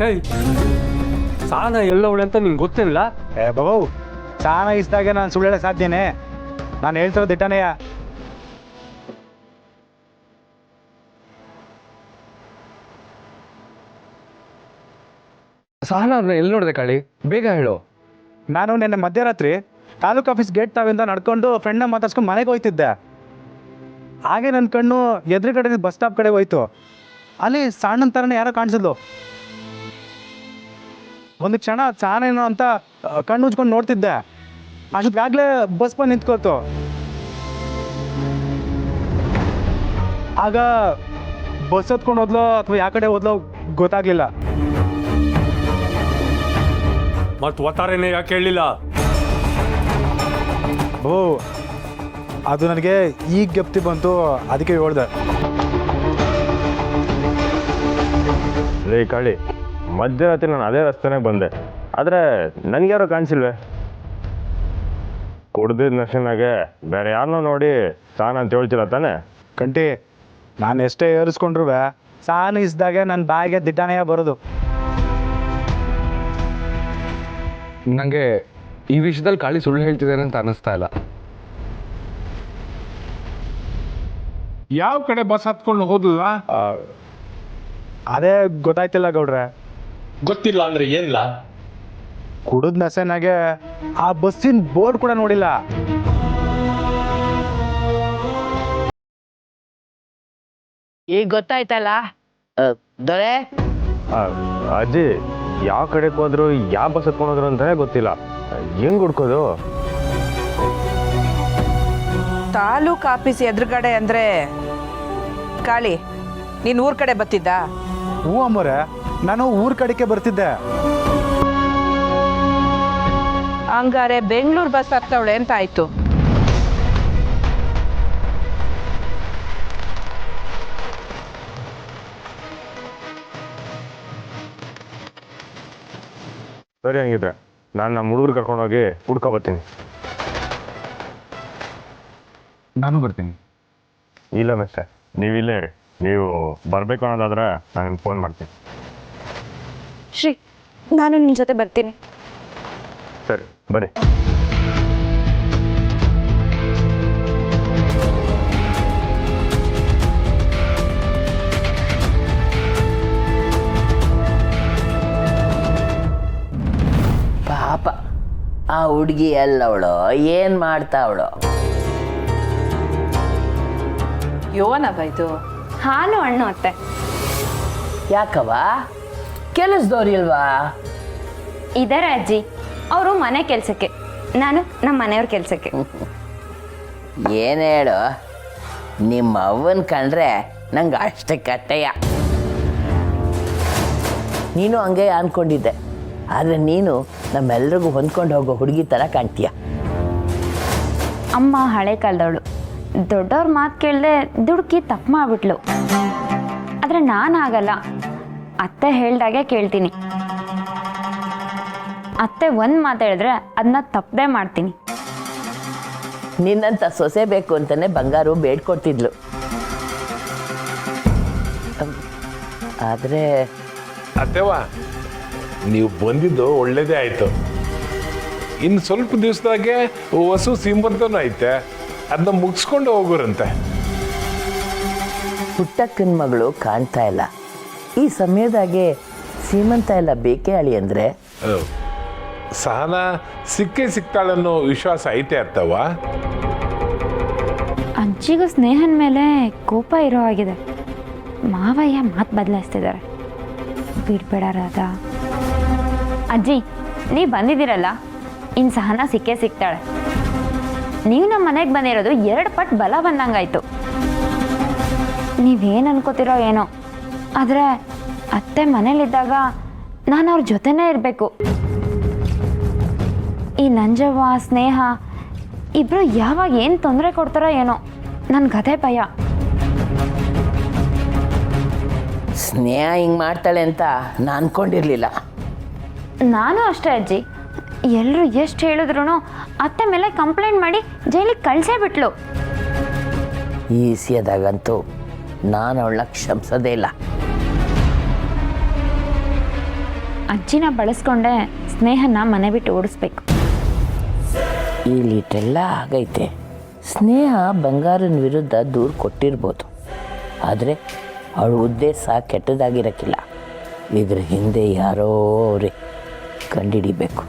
ಹೇಯ್ ಸಾನ ಎಲ್ಲವಳೆ ಅಂತ ನಿಂಗೆ ಗೊತ್ತಿಲ್ಲ. ಬಾಬು ಸಾನ ಇಷ್ಟಾಗೆ ನಾನು ಸುಳ್ಳು ಹೇಳಕ್ಕೆ ಸಾಧ್ಯನೇ? ನಾನು ಹೇಳ್ತಿರೋ ದಿಟ್ಟನೆಯ. ಸಾನ ಎಲ್ಲಿ ನೋಡಿದೆ ಕಾಳಿ, ಬೇಗ ಹೇಳು. ನಾನು ನಿನ್ನೆ ಮಧ್ಯರಾತ್ರಿ ತಾಲೂಕು ಆಫೀಸ್ ಗೇಟ್ ತಾವಿಂದ ನಡ್ಕೊಂಡು ಫ್ರೆಂಡ್ನ ಮಾತಾಡ್ಸ್ಕೊಂಡು ಮನೆಗೆ ಹೋಗ್ತಿದ್ದೆ. ಹಾಗೆ ನನ್ನ ಕಣ್ಣು ಎದುರುಗಡೆ ಬಸ್ ಸ್ಟಾಪ್ ಕಡೆ ಹೋಯ್ತು. ಅಲ್ಲಿ ಸಣ್ಣನ ಥರನೇ ಯಾರೋ ಕಾಣಿಸಿದ್ಲು. ಒಂದು ಕ್ಷಣ ಸಾನೇನೋ ಅಂತ ಕಣ್ಣು ಉಜ್ಕೊಂಡು ನೋಡ್ತಿದ್ದೆ. ಅಷ್ಟೊತ್ತಾಗಲೇ ಬಸ್ ಬಂದು ನಿಂತ್ಕೋತು. ಆಗ ಬಸ್ ಹತ್ಕೊಂಡು ಹೋದ್ಲೋ ಅಥವಾ ಯಾವ ಕಡೆ ಹೋದ್ಲೋ ಗೊತ್ತಾಗ್ಲಿಲ್ಲ. ಮತ್ತು ಒತ್ತಾರೇನೆ ಯಾಕೆ ಹೇಳಿಲ್ಲ? ಓ ಅದು ನನಗೆ ಈಗ ಗೆಪ್ತಿ ಬಂತು, ಅದಕ್ಕೆ ಹೇಳ್ದೆ. ಲೇ ಕಾಳಿ, ಮಧ್ಯರಾತ್ರಿ ನಾನು ಅದೇ ರಸ್ತೆನಾಗ ಬಂದೆ, ಆದರೆ ನನಗ್ಯಾರೋ ಕಾಣಿಸಿಲ್ವೇ? ಕುಡ್ದಿದ್ದ ನಶೆನಾಗೆ ಬೇರೆ ಯಾರನ್ನೋ ನೋಡಿ ಸಾನ ಅಂತ ಹೇಳ್ತಿಲ್ಲ ತಾನೆ? ಕಂಟಿ, ನಾನು ಎಷ್ಟೇ ಏರಿಸ್ಕೊಂಡ್ರು ಸಾನು ಇಸ್ದಾಗೆ ನನ್ನ ಬಾಯಿಗೆ ದಿಟ್ಟಾನೆಯ ಬರೋದು. ನನಗೆ ಈ ವಿಷಯದಲ್ಲಿ ಕಾಳಿ ಸುಳ್ಳು ಹೇಳ್ತಿದ್ದೇನೆ ಅಂತ ಅನ್ನಿಸ್ತಾ ಇಲ್ಲ. ಯಾವ ಕಡೆ ಬಸ್ ಹತ್ಕೊಂಡು ಹೋದ್ಲ? ಅದೇ ಗೊತ್ತಾಯ್ತಿಲ್ಲ ಗೌಡ್ರೆ. ಗೊತ್ತಿಲ್ಲ ಅಂದ್ರೆ ಏನಿಲ್ಲ. ಕುಡಿದ ನಶೆನಾಗೆ ಆ ಬಸ್ಸಿನ ಬೋರ್ಡ್ ಕೂಡ ನೋಡಿಲ್ಲ. ಈಗ ಗೊತ್ತಾಯ್ತಲ್ಲ ದೊರೆ. ಅಜ್ಜಿ, ಯಾವ ಕಡೆಗೆ ಹೋದ್ರು ಯಾವ ಬಸ್ ಹತ್ಕೊಂಡು ಹೋದ್ರು ಅಂತಲೇ ಗೊತ್ತಿಲ್ಲ. ಹೆಂಗೆ ಹುಡ್ಕೋದು? ತಾಲೂಕ್ ಆಫೀಸ್ ಎದುರುಗಡೆ ಅಂದ್ರೆ ಕಾಳಿ ನೀನ್ ಊರ್ ಕಡೆ ಬತ್ತಿದ್ದ? ಹ್ಞೂ ಅಮ್ಮರೆ, ನಾನು ಊರ್ ಕಡೆಗೆ ಬರ್ತಿದ್ದೆ. ಹಂಗಾರೆ ಬೆಂಗಳೂರು ಬಸ್ ಹತ್ತವಳೆ ಅಂತ ಆಯ್ತು. ಸರಿ, ಹಂಗಿದ್ರೆ ನಾನು ನಮ್ಮ ಹುಡುಗರು ಕರ್ಕೊಂಡೋಗಿ ಹುಡ್ಕೊಬರ್ತೀನಿ. ನಾನು ಬರ್ತೀನಿ. ಇಲ್ಲ ಮಿಸ್ಟರ್, ನೀವಿಲ್ಲೇ ಇರಿ. ನೀವು ಬರಬೇಕು ಅನ್ನೋದಾದ್ರೆ ನಾನು ಫೋನ್ ಮಾಡ್ತೀನಿ. ಶ್ರೀ, ನಾನು ನಿನ್ನ ಜೊತೆ ಬರ್ತೀನಿ. ಸರಿ, ಬನ್ನಿ. ಪಾಪ ಆ ಹುಡುಗಿ ಎಲ್ಲವಳು ಏನು ಮಾಡ್ತಾವಳು? ಯೋನವ ಇದು? ಹಾಲು ಹಣ್ಣು ಅತ್ತೆ. ಯಾಕವ್ವ, ಕೆಲಸದವ್ರಿಲ್ವಾ? ಇದಾರೆ ಅಜ್ಜಿ, ಅವರು ಮನೆ ಕೆಲಸಕ್ಕೆ, ನಾನು ನಮ್ಮ ಮನೆಯವ್ರ ಕೆಲಸಕ್ಕೆ. ಏನು ಹೇಳು, ನಿಮ್ಮ ಅವ್ವನ ಕಂಡ್ರೆ ನಂಗೆ ಅಷ್ಟೇ ಕಟ್ಟೆಯ. ನೀನು ಹಂಗೆ ಅಂದ್ಕೊಂಡಿದ್ದೆ, ಆದರೆ ನೀನು ನಮ್ಮೆಲ್ರಿಗೂ ಹೊಂದ್ಕೊಂಡು ಹೋಗೋ ಹುಡುಗಿ ಥರ ಕಾಣ್ತೀಯ. ಅಮ್ಮ ಹಳೆ ಕಾಲದವಳು, ದೊಡ್ಡವ್ರ ಮಾತು ಕೇಳದೆ ದುಡುಕಿ ತಪ್ಪು ಮಾಡಿಬಿಟ್ಲು. ಆದರೆ ನಾನು ಆಗಲ್ಲ, ಅತ್ತೆ ಹೇಳ್ದಾಗೆ ಕೇಳ್ತೀನಿ. ಅತ್ತೆ ಒಂದು ಮಾತು ಹೇಳಿದ್ರೆ ಅದನ್ನ ತಪ್ಪದೇ ಮಾಡ್ತೀನಿ. ನಿನ್ನಂಥ ಸೊಸೆ ಬೇಕು ಅಂತಲೇ ಬಂಗಾರು ಬೇಡ್ಕೊಡ್ತಿದ್ಲು. ಆದರೆ ಅತ್ತೆವ, ನೀವು ಬಂದಿದ್ದು ಒಳ್ಳೇದೇ ಆಯಿತು. ಇನ್ನು ಸ್ವಲ್ಪ ದಿವಸದಾಗೆ ಹೊಸು ಸೀಮಂತನೂ ಐತೆ, ಅದನ್ನ ಮುಗಿಸ್ಕೊಂಡು ಹೋಗೋರಂತೆ. ಪುಟ್ಟಕ್ಕನ ಮಗಳು ಕಾಣ್ತಾ ಇಲ್ಲ, ಈ ಸಮಯದಾಗೆ ಸೀಮಂತ ಎಲ್ಲ ಬೇಕೇ ಅಳಿ ಅಂದರೆ? ಸಹನ ಸಿಕ್ಕೇ ಸಿಗ್ತಾಳನ್ನೋ ವಿಶ್ವಾಸ ಐತೆ ಅತ್ತವ. ಅಜ್ಜಿಗೂ ಸ್ನೇಹನ ಮೇಲೆ ಕೋಪ ಇರೋ ಆಗಿದೆ. ಮಾವಯ್ಯ ಮಾತು ಬದಲಾಯಿಸ್ತಿದ್ದಾರೆ. ಬಿಡ್ಬೇಡ ರಾಧಾ. ಅಜ್ಜಿ, ನೀವು ಬಂದಿದ್ದೀರಲ್ಲ, ಇನ್ನು ಸಹನ ಸಿಕ್ಕೇ ಸಿಗ್ತಾಳೆ. ನೀವು ನಮ್ಮ ಮನೆಗೆ ಬಂದಿರೋದು 2 ಪಟ್ಟು ಬಲ ಬಂದಂಗಾಯ್ತು. ನೀವೇನು ಅನ್ಕೋತಿರೋ ಏನೋ, ಆದರೆ ಅತ್ತೆ ಮನೇಲಿದ್ದಾಗ ನಾನು ಅವ್ರ ಜೊತೆನೇ ಇರಬೇಕು. ಈ ನಂಜವ್ವ ಸ್ನೇಹ ಇಬ್ಬರು ಯಾವಾಗ ಏನು ತೊಂದರೆ ಕೊಡ್ತಾರೋ ಏನೋ, ನನ್ಗೆ ಅದೇ ಭಯ. ಸ್ನೇಹ ಹಿಂಗೆ ಮಾಡ್ತಾಳೆ ಅಂತ ನಾನು ಅನ್ಕೊಂಡಿರಲಿಲ್ಲ. ನಾನು ಅಷ್ಟೇ ಅಜ್ಜಿ, ಎಲ್ಲರೂ ಎಷ್ಟು ಹೇಳಿದ್ರು ಅತ್ತೆ ಮೇಲೆ ಕಂಪ್ಲೇಂಟ್ ಮಾಡಿ ಜೈಲಿಗೆ ಕಳಿಸೇ ಬಿಟ್ಲು. ಈ ವಿಷಯದಾಗಂತೂ ನಾನು ಅವಳನ್ನ ಕ್ಷಮಿಸೋದೇ ಇಲ್ಲ. ಅಜ್ಜಿನ ಬಳಸ್ಕೊಂಡೆ ಸ್ನೇಹನ ಮನೆ ಬಿಟ್ಟು ಓಡಿಸ್ಬೇಕು. ಇಲ್ಲಿಟ್ಟೆಲ್ಲ ಆಗೈತೆ. ಸ್ನೇಹ ಬಂಗಾರನ ವಿರುದ್ಧ ದೂರು ಕೊಟ್ಟಿರ್ಬೋದು, ಆದರೆ ಅವಳ ಉದ್ದೇಶ ಕೆಟ್ಟದಾಗಿರೋಕ್ಕಿಲ್ಲ. ಇದ್ರ ಹಿಂದೆ ಯಾರೋ ಅವ್ರೆ, ಕಂಡುಹಿಡಿಬೇಕು.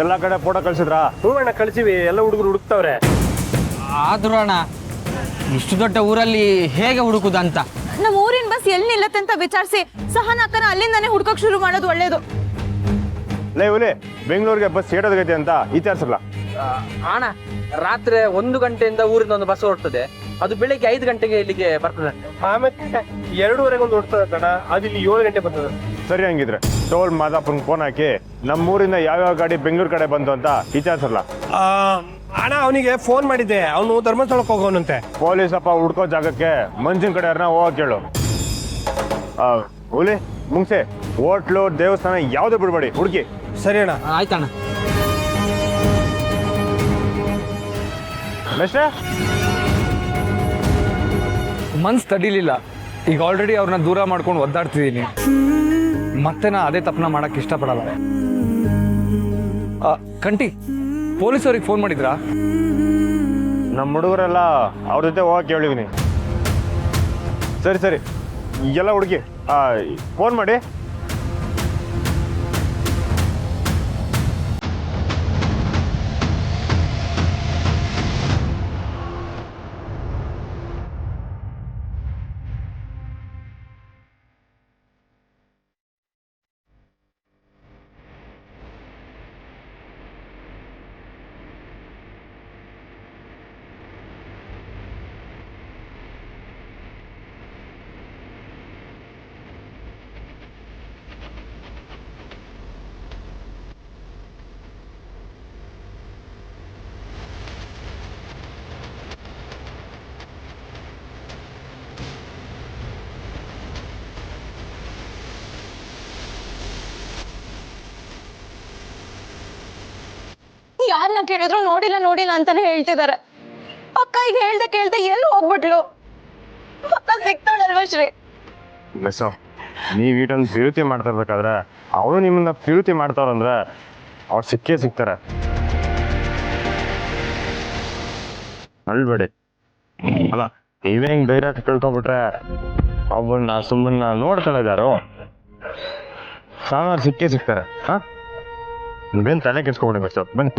ಎಲ್ಲ ಕಡೆ ಫೋಟೋ ಕಳ್ಸಿದ್ರಾ? ಹೂವಣ್ಣ ಕಳಿಸಿವಿ, ಎಲ್ಲ ಹುಡುಗರು ಹುಡುಕ್ತವ್ರೆ. ಆದ್ರೂ ಅಣ್ಣ ಇಷ್ಟು ದೊಡ್ಡ ಊರಲ್ಲಿ ಹೇಗೆ ಹುಡುಕುದಂತ? ನಮ್ಮ ಊರಿನ ಬಸ್ ಎಲ್ಲಿ ನಿಲ್ಲತ್ತೆ ಅಂತ ವಿಚಾರಿಸಿ ಸಹನ ಅಕ್ಕನ ಅಲ್ಲಿಂದಾನೆ ಹುಡ್ಕೋಕ್ ಶುರು ಮಾಡೋದು ಒಳ್ಳೇದು. ಹುಲಿ, ಬೆಂಗಳೂರಿಗೆ ಬಸ್ ಏಟೋದೈತೆ ಅಂತ ವಿಚಾರಿಸಲ್ಲ. ಅಣ್ಣ ರಾತ್ರಿ 1 ಗಂಟೆಯಿಂದ ಊರಿಂದ ಒಂದು ಬಸ್ ಹೊರಡ್ತದೆ, ಅದು ಬೆಳಿಗ್ಗೆ 5 ಗಂಟೆಗೆ ಇಲ್ಲಿಗೆ ಬರ್ತದೆ. ಆಮೇಲೆ 2:30 ಒಂದು ಹೊಡ್ತದೆ ಕಣ, ಅದು ಇಲ್ಲಿ 7 ಗಂಟೆ ಬರ್ತದೆ. ಸರಿ, ಹಂಗಿದ್ರೆ ಟೋಲ್ ಮಾದಾಪುರ್ಗೆ ಫೋನ್ ಹಾಕಿ ನಮ್ಮೂರಿಂದ ಯಾವ್ಯಾವ ಗಾಡಿ ಬೆಂಗಳೂರು ಕಡೆ ಬಂತು ಅಂತ ವಿಚಾರಿಸಲ್ಲ. ಅಣ್ಣ ಅವನಿಗೆ ಫೋನ್ ಮಾಡಿದ್ದೆ, ಅವನು ಧರ್ಮಸ್ಥಳಕ್ಕೆ ಹೋಗೋನಂತೆ. ಪೊಲೀಸಪ್ಪ ಹುಡ್ಕೋ ಜಾಗಕ್ಕೆ ಮಂಜಿನ ಕಡೆ ಯಾರನ್ನ ಹೋಗಕ್ ಕೇಳು. ಹುಲಿ ಮುಂಗ್ಸೆ, ಹೋಟ್ಲು ದೇವಸ್ಥಾನ ಯಾವ್ದು ಬಿಡ್ಬೇಡಿ, ಹುಡುಕಿ. ಸರಿ ಅಣ್ಣ. ಆಯ್ತಣ್ಣ. ಮನ್ಸು ತಡಿಲಿಲ್ಲ. ಈಗ ಆಲ್ರೆಡಿ ಅವ್ರನ್ನ ದೂರ ಮಾಡ್ಕೊಂಡು ಒದ್ದಾಡ್ತಿದ್ದೀನಿ. ಮತ್ತೆ ನಾ ಅದೇ ತಪ್ಪನ ಮಾಡಕ್ಕೆ ಇಷ್ಟಪಡಲ್ಲ. ಕಂಟಿ, ಪೊಲೀಸವ್ರಿಗೆ ಫೋನ್ ಮಾಡಿದ್ರಾ? ನಮ್ಮ ಹುಡುಗರೆಲ್ಲ ಅವ್ರ ಜೊತೆ ಹೋಗಕ್ಕೆ ಹೇಳಿವ್ನಿ. ಸರಿ ಸರಿ, ಎಲ್ಲ ಹುಡುಗಿ ಫೋನ್ ಮಾಡಿ. ಯಾರನ್ನ ಕೇಳಿದ್ರು ನೋಡಿಲ್ಲ ಅಂತಾನೆ ಹೇಳ್ತಿದಾರೆ. ಅಕ್ಕ ಈಗ ಕೇಳ್ದೆ ಎಲ್ಲಿ ಹೋಗ್ಬಿಟ್ಲು? ಅಕ್ಕ ಸಿಕ್ತಾಳಲ್ವಾ ಶ್ರೀ? ಮೆಸ್ಸೋ, ನೀವು ಈಟೊಂದು ಪ್ರೀತಿ ಮಾಡ್ತಾ ಇರ್ಬೇಕಾದ್ರೆ ಅವರು ನಿಮ್ಮನ್ನ ಪ್ರೀತಿ ಮಾಡ್ತಾರಂದ್ರೆ ಅವ್ರು ಸಿಕ್ಕೇ ಸಿಗ್ತಾರೆ. ಅಳ್ಬೇಡಿ. ಅಲ್ಲ, ನೀವೇ ಹಿಂಗೆ ಧೈರ್ಯ ತಿಳ್ಕೊಂಡ್ಬಿಟ್ರೆ ಅವ್ರನ್ನ ಸುಮ್ಮನ್ನ ನೋಡ್ತಾ ಇದ್ದಾರೋ ಸಾಮಾರು ಸಿಕ್ಕೇ ಸಿಗ್ತಾರೆ. ಹಾಂ, ನೀವೇನು ತಲೆ ಕೆಡ್ಸ್ಕೊಬಿಡಿ ಮೆಸ್ಸೋ, ಬನ್ನಿ.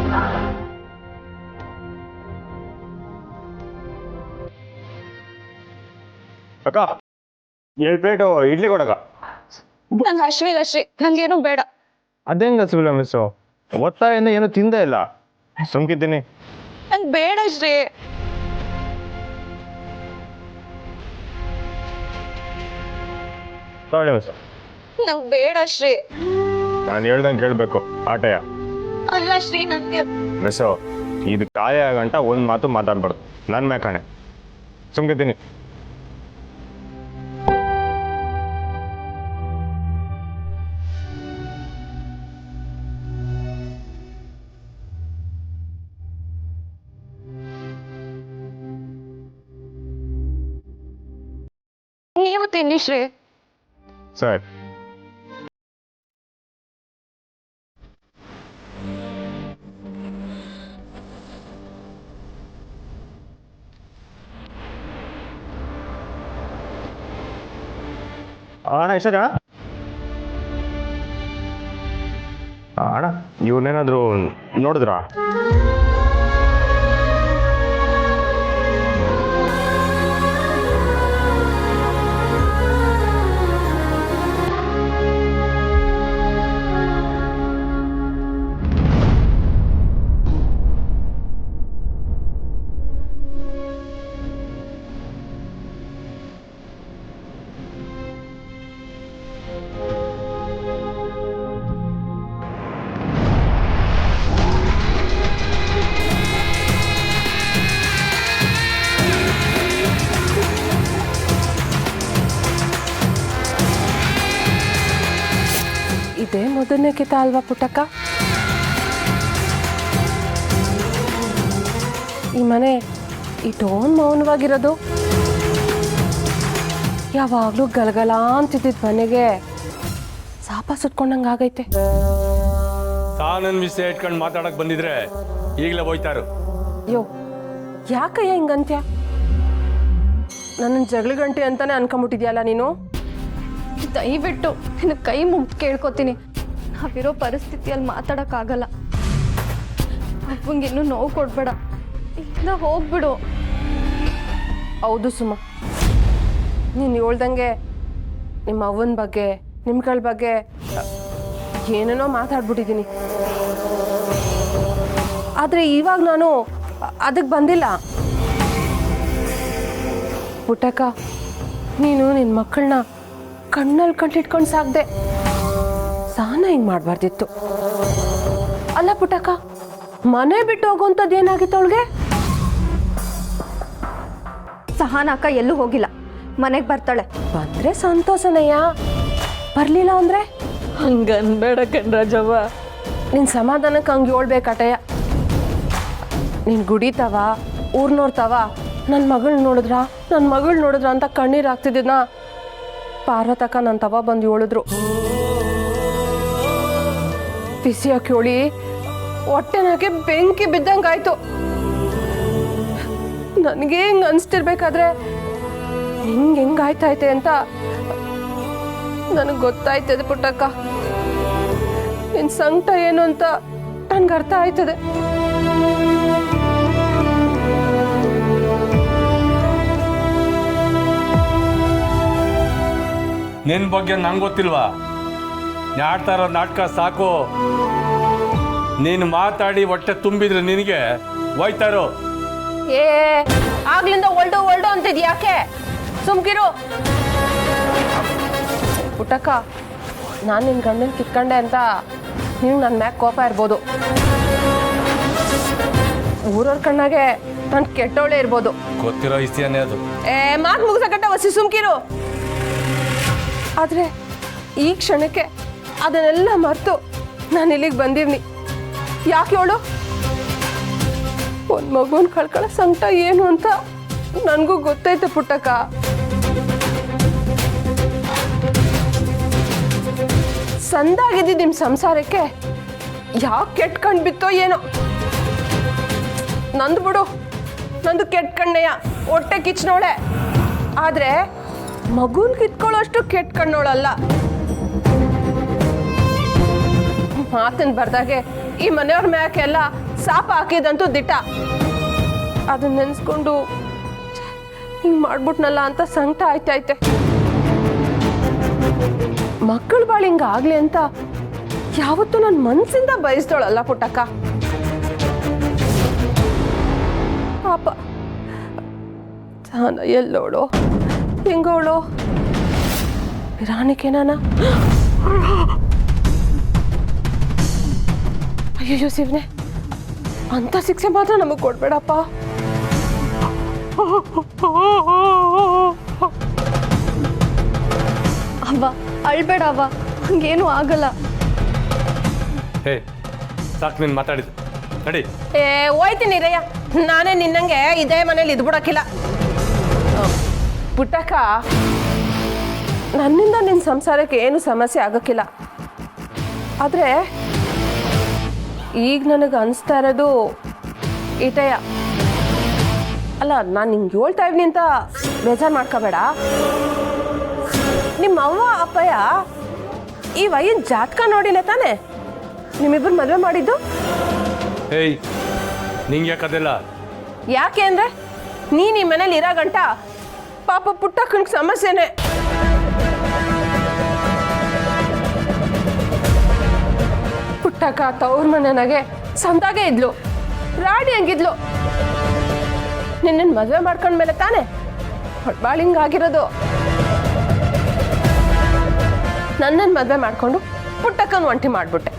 ಅಕ್ಕ, 7 ಪ್ಲೇಟು ಇಡ್ಲಿ ಕೊಡಕ್ಕ. ನಂಗೆ ಅಶ್ವಿಲ್ಲ ಶ್ರೀ, ನಂಗೇನು ಬೇಡ. ಅದೇಂಗ ಸಿಗಲ್ಲ ಮಿಸ್ಸು, ಒತ್ತಾಯಿಂದ ಏನು ತಿಂದೇ ಇಲ್ಲ, ಸುಮ್ಕಿದ್ದೀನಿ. ನಂಗೆ ಬೇಡ ಶ್ರೀ. ತಗೊಳ್ಳಿ ಮಿಸ್ಸು. ನಂಗೆ ಬೇಡ ಶ್ರೀ. ನಾನು ಹೇಳ್ದಂಗೆ ಕೇಳಬೇಕು, ಆಟಯ. ಅಲ್ಲ ಶ್ರೀ, ನನಗೆ ಮಿಸ್ಸು, ಇದು ಕಾಯ ಗಂಟ ಒಂದು ಮಾತು ಮಾತಾಡ್ಬಾರ್ದು, ನನ್ನ ಮ್ಯಾಕಾಣೆ. ಸುಮ್ಕಿದ್ದೀನಿ. ನೀವು ತಿನ್ನಿ ಶ್ರೀ. ಸರಿ. ಅಣ್ಣ, ಎಷ್ಟ ಜನ? ಅಣ್ಣ, ಇವನ್ನೇನಾದ್ರು ನೋಡಿದ್ರಾ? ಇದೇ ಮೊದಲನೇ ಕಿತ ಅಲ್ವಾ ಪುಟ್ಟಕ್ಕ? ಈ ಮನೆ ಇಷ್ಟೊಂದು ಮೌನವಾಗಿರೋದು? ಯಾವಾಗಲೂ ಗಲಗಲ ಅಂತಿದ್ದಿದ್ದು ಮನೆಗೆ ಸಾಪ ಸುಟ್ಕೊಂಡಂಗೆ ಆಗೈತೆ. ತಾನನ್ ವಿಷಯ ಇಟ್ಕೊಂಡು ಮಾತಾಡಕ್ ಬಂದಿದ್ರೆ ಈಗಲೇ ಹೋಯ್ತಾರು. ಯೋ, ಯಾಕಯ್ಯ ಹಿಂಗಂತ್ಯ? ನನ್ನ ಜಗಳ ಗಂಟೆ ಅಂತಾನೆ ಅನ್ಕೊಂಬಿಟ್ಟಿದ್ಯಲ್ಲ ನೀನು. ದಯವಿಟ್ಟು ನಿನ್ನ ಕೈ ಮುಗ್ದು ಕೇಳ್ಕೊತೀನಿ, ನಾವಿರೋ ಪರಿಸ್ಥಿತಿಯಲ್ಲಿ ಮಾತಾಡೋಕ್ಕಾಗಲ್ಲ. ಅಪ್ಪಂಗೆ ಇನ್ನೂ ನೋವು ಕೊಡ್ಬೇಡ, ಇಲ್ಲ ಹೋಗ್ಬಿಡು. ಹೌದು ಸುಮ, ನೀನು ಹೇಳ್ದಂಗೆ ನಿಮ್ಮ ಅವ್ವನ ಬಗ್ಗೆ ನಿಮ್ಗಳ ಬಗ್ಗೆ ಏನೇನೋ ಮಾತಾಡ್ಬಿಟ್ಟಿದ್ದೀನಿ. ಆದರೆ ಇವಾಗ ನಾನು ಅದಕ್ಕೆ ಬಂದಿಲ್ಲ. ಪುಟ್ಟಕ್ಕ, ನೀನು ನಿನ್ನ ಮಕ್ಕಳನ್ನ ಕಣ್ಣಲ್ಲಿ ಕಣ್ಣಿಟ್ಕೊಂಡು ಸಾಕ್ದೆ. ಸಾನ ಹಿಂಗೆ ಮಾಡಬಾರ್ದಿತ್ತು. ಅಲ್ಲ ಪುಟ್ಟಕ್ಕ, ಮನೆ ಬಿಟ್ಟು ಹೋಗುವಂಥದ್ದು ಏನಾಗಿತ್ತು ಅವಳಿಗೆ? ಸಹನ ಅಕ್ಕ ಎಲ್ಲೂ ಹೋಗಿಲ್ಲ, ಮನೆಗೆ ಬರ್ತಾಳೆ. ಬಂದರೆ ಸಂತೋಷನಯ್ಯ, ಬರಲಿಲ್ಲ ಅಂದರೆ ಹಂಗನ್ಬೇಡ ಕಣ್ರಾಜವ್ವ. ನಿನ್ನ ಸಮಾಧಾನಕ್ಕೆ ಹಂಗೆ ಹೇಳ್ಬೇಕಟಯ್ಯ. ನೀನು ಗುಡಿತಾವ, ಊರು ನೋಡ್ತಾವ, ನನ್ನ ಮಗಳು ನೋಡಿದ್ರ ಅಂತ ಕಣ್ಣೀರು ಆಗ್ತಿದ್ದಿದ್ನ ಪಾರ್ವತಕ್ಕ ನನ್ನ ತವ ಬಂದು ಹೇಳಿದ್ರು. ಬಿಸಿಯಾಗಿ ಹೇಳಿ ಹೊಟ್ಟೆನಾಗೆ ಬೆಂಕಿ ಬಿದ್ದಂಗಾಯ್ತು. ನನಗೆ ಹಿಂಗೆ ಅನಿಸ್ತಿರ್ಬೇಕಾದ್ರೆ ಹೆಂಗಾಯ್ತೈತೆ ಅಂತ ನನಗೆ ಗೊತ್ತಾಯ್ತದೆ ಪುಟ್ಟಕ್ಕ. ನಿನ್ನ ಸಂಕಟ ಏನು ಅಂತ ನನ್ಗೆ ಅರ್ಥ ಆಯ್ತದೆ. ನಿನ್ ಬಗ್ಗೆ ನಂಗೆ ಗೊತ್ತಿಲ್ವಾ? ಆಡ್ತಾ ಇರೋ ನಾಟಕ ಸಾಕು. ನೀನು ಮಾತಾಡಿ ಹೊಟ್ಟೆ ತುಂಬಿದ್ರೆ ನಿನಗೆ ಹೋಯ್ತಾರೋ. ಏ, ಆಗ್ಲಿಂದ ಒಲ್ಡು ಅಂತಿದ್ ಯಾಕೆ? ಸುಮ್ಕಿರು ಪುಟ್ಟಕ್ಕ. ನಾನು ನಿನ್ನ ಗಂಡನ ಕಿತ್ಕೊಂಡೆ ಅಂತ ನೀವು ನನ್ನ ಮ್ಯಾಗ ಕೋಪ ಇರ್ಬೋದು, ಊರವ್ರ ಕಣ್ಣಾಗೆ ನಾನು ಕೆಟ್ಟವಳೆ ಇರ್ಬೋದು. ಗೊತ್ತಿರೋ ವಿಷಯನೇ ಅದು. ಮಾತು ಮುಗಿಸಕಟ್ಟ ವಸಿ ಸುಮ್ಕಿರು. ಆದರೆ ಈ ಕ್ಷಣಕ್ಕೆ ಅದನ್ನೆಲ್ಲ ಮರೆತು ನಾನು ಇಲ್ಲಿಗೆ ಬಂದಿವ್ನಿ. ಯಾಕೆ ಹೇಳು? ಒಂದು ಮಗುನ ಕಳ್ಕೊಳ್ಳೋ ಸಂಕಟ ಏನು ಅಂತ ನನಗೂ ಗೊತ್ತೈತೆ ಪುಟ್ಟಕ್ಕ. ಸಂದಾಗಿದ್ದು ನಿಮ್ಮ ಸಂಸಾರಕ್ಕೆ ಯಾವ ಕೆಟ್ಟ ಕಣ್ಣು ಬಿತ್ತೋ ಏನೋ. ನಂದು ಬಿಡು, ನಂದು ಕೆಟ್ಟ ಕಣ್ಣಯ್ಯ, ಹೊಟ್ಟೆ ಕಿಚ್ನೋಳೆ. ಆದರೆ ಮಗುನ್ ಕಿತ್ಕೊಳ್ಳೋಷ್ಟು ಕೆಟ್ಟ ಕಣ್ಣೋಳಲ್ಲ. ಮಾತನ್ ಬರ್ದಾಗೆ ಈ ಮನೆಯವ್ರ ಮ್ಯಾಕೆಲ್ಲ ಸಾಪ ಹಾಕಿದಂತೂ ದಿಟ. ಅದನ್ನ ನೆನೆಸ್ಕೊಂಡು ಹಿಂಗೆ ಮಾಡ್ಬಿಟ್ನಲ್ಲ ಅಂತ ಸಂಕಟ ಆಯ್ತೈತೆ. ಮಕ್ಕಳ ಬಾಳ ಹಿಂಗಾಗ್ಲಿ ಅಂತ ಯಾವತ್ತೂ ನನ್ನ ಮನಸ್ಸಿಂದ ಬಯಸ್ದೋಳಲ್ಲ ಪುಟ್ಟಕ್ಕ. ಪಾಪ ತಾನ ಎಲ್ಲೋಳು ಹೆಂಗೋಳು ರಾಣಿಕೆನಾನ. ಅಯ್ಯೋ ಶಿವನೇ, ಅಂತ ಶಿಕ್ಷೆ ಮಾತ್ರ ನಮಗೆ ಕೊಡ್ಬೇಡಪ್ಪ. ಅವ್ವ ಅಳ್ಬೇಡ ಅವ್ವ, ಹಂಗೇನು ಆಗಲ್ಲ. ಹೇ, ಸಾಕು ನೀನು ಮಾತಾಡಿದ್ದು ನಡಿ. ಹೋಯ್ತೀನಿ ರಯ್ಯ, ನಾನೇ ನಿನ್ನಂಗೆ ಇದೇ ಮನೇಲಿ ಇದ್ಬಿಡಕ್ಕಿಲ್ಲ. ಪುಟ್ಟಕ್ಕ, ನನ್ನಿಂದ ನಿನ್ನ ಸಂಸಾರಕ್ಕೆ ಏನು ಸಮಸ್ಯೆ ಆಗಕ್ಕಿಲ್ಲ. ಆದರೆ ಈಗ ನನಗೆ ಅನಿಸ್ತಾ ಇರೋದು ಇಟಯ್ಯ. ಅಲ್ಲ, ನಾನು ನಿಂಗೆ ಹೇಳ್ತಾ ಇವ್ನಿ ಅಂತ ಬೇಜಾರು ಮಾಡ್ಕೋಬೇಡ. ನಿಮ್ಮ ಅವ್ವ ಅಪ್ಪಯ್ಯ ಈ ವಯ್ಯನ ಜಾತಕ ನೋಡಿಲ್ಲ ತಾನೆ ನಿಮ್ಮಿಬ್ಬರು ಮದುವೆ ಮಾಡಿದ್ದು? ಏಯ್, ನಿಂಗೆ ಯಾಕದೆಲ್ಲ? ಯಾಕೆ ಅಂದರೆ ನೀನು ಈ ಮನೇಲಿ ಇರೋ ಗಂಟ ಪಾಪ ಪುಟ್ಟಕ್ಕನಿಗೆ ಸಮಸ್ಯೆನೆ. ಪುಟ್ಟಕ್ಕ ತವ್ರ ಮನೆನಾಗೆ ಸಂದಾಗೆ ಇದ್ಲು, ರಾಡಿ ಹಂಗಿದ್ಲು. ನಿನ್ನ ಮದುವೆ ಮಾಡ್ಕೊಂಡ್ಮೇಲೆ ತಾನೆ ಹೊಡ್ಬಾಳ ಹಿಂಗಾಗಿರೋದು. ನನ್ನನ್ನು ಮದುವೆ ಮಾಡಿಕೊಂಡು ಪುಟ್ಟಕ್ಕನ ಒಂಟಿ ಮಾಡಿಬಿಟ್ಟೆ.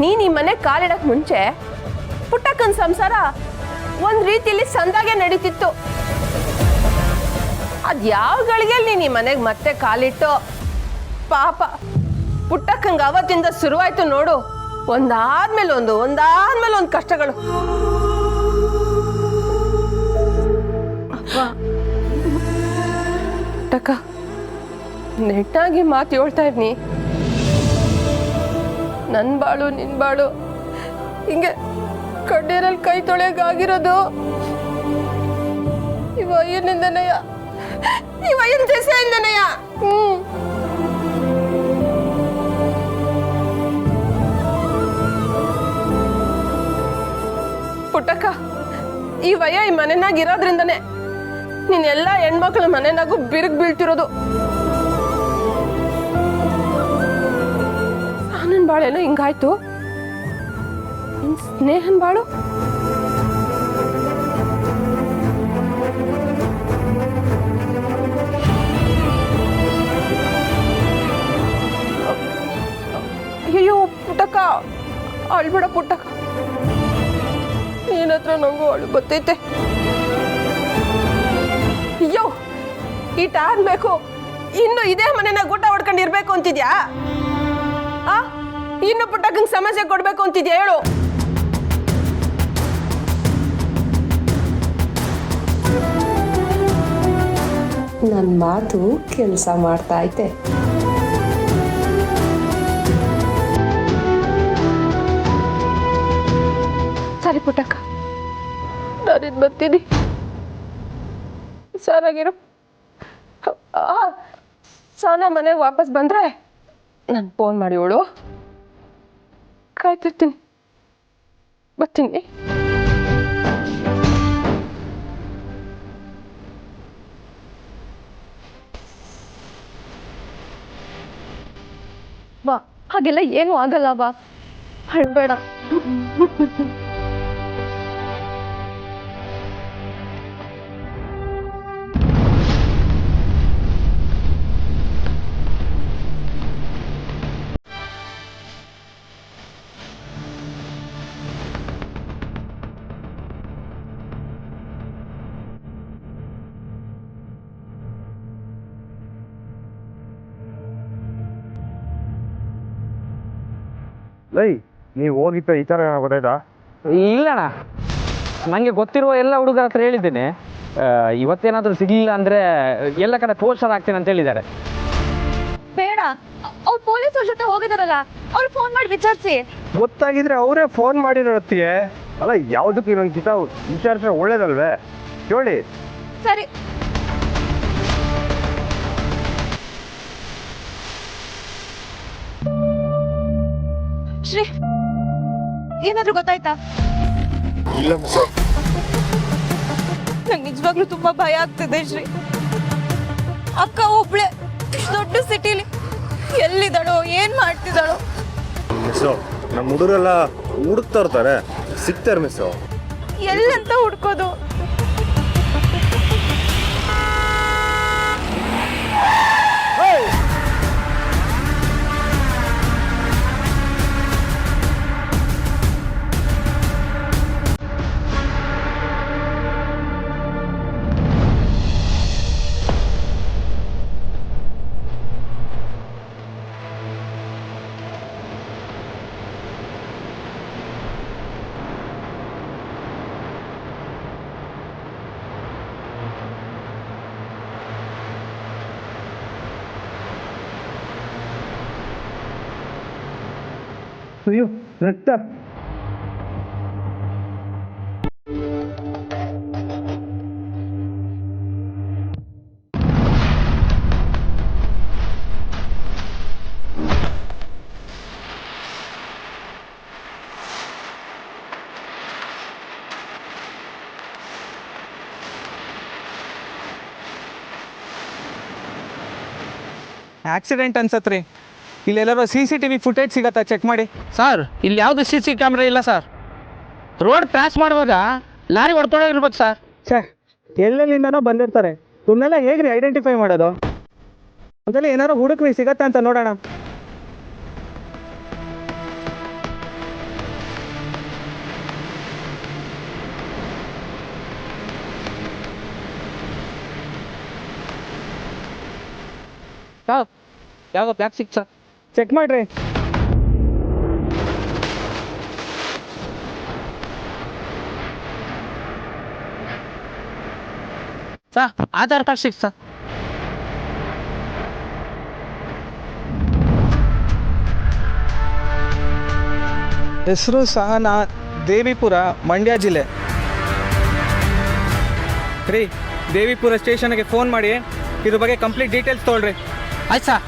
ನೀನು ಈ ಮನೆ ಕಾಲಿಡಕ್ಕೆ ಮುಂಚೆ ಪುಟ್ಟಕ್ಕನ ಸಂಸಾರ ಒಂದು ರೀತಿಯಲ್ಲಿ ಸಂದಾಗೆ ನಡೀತಿತ್ತು. ಅದು ಯಾವ ಗಳಿಗೆಯಲ್ಲಿ ನೀನು ಈ ಮನೆಗೆ ಮತ್ತೆ ಕಾಲಿಟ್ಟು ಪಾಪ ಪುಟ್ಟಕ್ಕಂಗೆ ಅವತ್ತಿಂದ ಶುರುವಾಯ್ತು ನೋಡು, ಒಂದಾದ್ಮೇಲೆ ಒಂದು ಕಷ್ಟಗಳು. ಪುಟ್ಟಕ್ಕ ನೆಟ್ಟಾಗಿ ಮಾತು ಹೇಳ್ತಾ ಇದ್ನಿ. ನನ್ನ ಬಾಳು ನಿನ್ನ ಬಾಳು ಹಿಂಗೆ ಕಣ್ಣೀರಲ್ಲಿ ಕೈ ತೊಳೆಯೋಕ್ಕಾಗಿರೋದು ಇವ ಅಯ್ಯನಿಂದನಯ್ಯ, ಇವ ಅಯ್ಯನ ದೆಸೆಯಿಂದನಯ್ಯ. ಪುಟ್ಟಕ್ಕ, ಈ ವಯ ಈ ಮನೆನಾಗ ಇರೋದ್ರಿಂದನೇ ನೀನ್ ಎಲ್ಲ ಹೆಣ್ಮಕ್ಳ ಮನೆನಾಗೂ ಬಿರುಗ್ ಬೀಳ್ತಿರೋದು. ಆನಂದ್ ಬಾಳೇನೋ ಹಿಂಗಾಯ್ತು, ನಿನ್ ಸ್ನೇಹನ್ ಬಾಳು ಅಯ್ಯೋ ಪುಟ್ಟಕ್ಕ, ಅಳ್ಬೇಡ ಪುಟ್ಟಕ್ಕ, ನಿನ್ನ ಹತ್ರ ನಂಗೂ ಅಳು ಬತ್ತೈತೆ. ಅಯ್ಯೋ ಈಟ ಅನ್ಬೇಕು, ಇನ್ನು ಇದೇ ಮನೆನ ಊಟ ಹೊಡ್ಕೊಂಡಿರ್ಬೇಕು ಅಂತಿದ್ಯಾ? ಆ ಇನ್ನು ಪುಟ್ಟಕ್ಕಂಗೆ ಸಮಸ್ಯೆ ಕೊಡ್ಬೇಕು ಅಂತಿದ್ಯಾ ಹೇಳು? ನನ್ನ ಮಾತು ಕೆಲಸ ಮಾಡ್ತಾ ಐತೆ. ಸರಿ ಪುಟ್ಟಕ್ಕ, ನಾನಿನ್ ಬರ್ತೀನಿ. ಸರಾಗಿರು. ಸಾನ ಮನೆಗೆ ವಾಪಸ್ ಬಂದ್ರೆ ನಾನು ಫೋನ್ ಮಾಡಿ ಅವಳು ಕಾಯ್ತಿರ್ತೀನಿ. ಬರ್ತೀನಿ. ಬಾ, ಹಾಗೆಲ್ಲ ಏನು ಆಗಲ್ಲ ಬಾ, ಅಳ್ಬೇಡ. ಲೈ, ನೀವು ಹೋಗಿತ್ತ ಈ ಥರ ಗೊತ್ತಾಯ್ತಾ? ಇಲ್ಲಣ್ಣ, ನನಗೆ ಗೊತ್ತಿರುವ ಎಲ್ಲ ಹುಡುಗರ ಹತ್ರ ಹೇಳಿದ್ದೇನೆ. ಇವತ್ತೇನಾದರೂ ಸಿಗಲಿಲ್ಲ ಅಂದರೆ ಎಲ್ಲ ಕಡೆ ಪೋಸ್ಟರ್ ಹಾಕ್ತೇನೆ ಅಂತ ಹೇಳಿದ್ದಾರೆ. ಬೇಡ, ಅವ್ರು ಪೊಲೀಸ್ ಅವ್ರ ಜೊತೆ ಹೋಗಿದಾರಲ್ಲ, ಅವ್ರು ಫೋನ್ ಮಾಡಿ ವಿಚಾರಿಸಿ. ಗೊತ್ತಾಗಿದ್ರೆ ಅವರೇ ಫೋನ್ ಮಾಡಿರತ್ತೀಯ. ಅಲ್ಲ, ಯಾವುದಕ್ಕೆ ಇನ್ನೊಂದು ಕಿತ ವಿಚಾರಿಸಿದ್ರೆ ಒಳ್ಳೇದಲ್ವೇ? ಹೇಳಿ. ಸರಿ. ಶ್ರೀ, ಏನಾದ್ರೂ ಗೊತ್ತಾಯ್ತಾ? ಇಲ್ಲ ಮಿಸ್. ನಂಗೆ ನಿಜವಾಗ್ಲೂ ತುಂಬಾ ಭಯ ಆಗ್ತಿದೆ ಶ್ರೀ. ಅಕ್ಕ ಒಬ್ಳೆ ದೊಡ್ಡ ಸಿಟಿಲಿ ಎಲ್ಲಿದ್ದಾಳೋ, ಏನ್ ಮಾಡ್ತಿದ್ದಾಳೋ? ಮಿಸ್ಸು, ನಮ್ಮ ಹುಡುಗರೆಲ್ಲ ಹುಡುಕ್ತಾ ಇರ್ತಾರೆ, ಸಿಗ್ತಾರೆ ಮಿಸ್ಸು. ಎಲ್ಲಂತ ಹುಡ್ಕೋದು? ಅಯ್ಯೋ, ರಕ್ತ. ಆಕ್ಸಿಡೆಂಟ್ ಅನ್ಸತ್ರಿ. ಇಲ್ಲೆಲ್ಲರೂ CCTV ಫುಟೇಜ್ ಸಿಗತ್ತಾ? ಚೆಕ್ ಮಾಡಿ. ಸರ್, ಇಲ್ಲಿ ಯಾವುದು CC ಕ್ಯಾಮ್ರಾ ಇಲ್ಲ ಸರ್. ರೋಡ್ ಕ್ರಾಸ್ ಮಾಡುವಾಗ ಲಾರಿ ಹೊಡ್ತೊಳಗಿರ್ಬೇಕು ಸರ್. ಛೇ, ಎಲ್ಲೆಲ್ಲಿಂದನೋ ಬಂದಿರ್ತಾರೆ. ಇವನ್ನೆಲ್ಲ ಹೇಗ್ರಿ ಐಡೆಂಟಿಫೈ ಮಾಡೋದು? ಅದೆಲ್ಲ ಏನಾರು ಹುಡುಕ್ರಿ, ಸಿಗತ್ತಾ ಅಂತ ನೋಡೋಣ. ಯಾವ ಬ್ಯಾಗ್ ಸಿಕ್ ಸರ್? ಚೆಕ್ ಮಾಡ್ರಿ. ಸರ್, ಆಧಾರ್ ಕಾರ್ಡ್ ಸಿಕ್ ಸರ್. ಹೆಸರು ಸಹನಾ, ದೇವಿಪುರ, ಮಂಡ್ಯ ಜಿಲ್ಲೆ. ರೀ ದೇವಿಪುರ ಸ್ಟೇಷನ್ಗೆ ಫೋನ್ ಮಾಡಿ ಇದ್ರ ಬಗ್ಗೆ ಕಂಪ್ಲೀಟ್ ಡೀಟೇಲ್ಸ್ ತೊಗೊಳ್ರಿ. ಆಯ್ತು ಸರ್.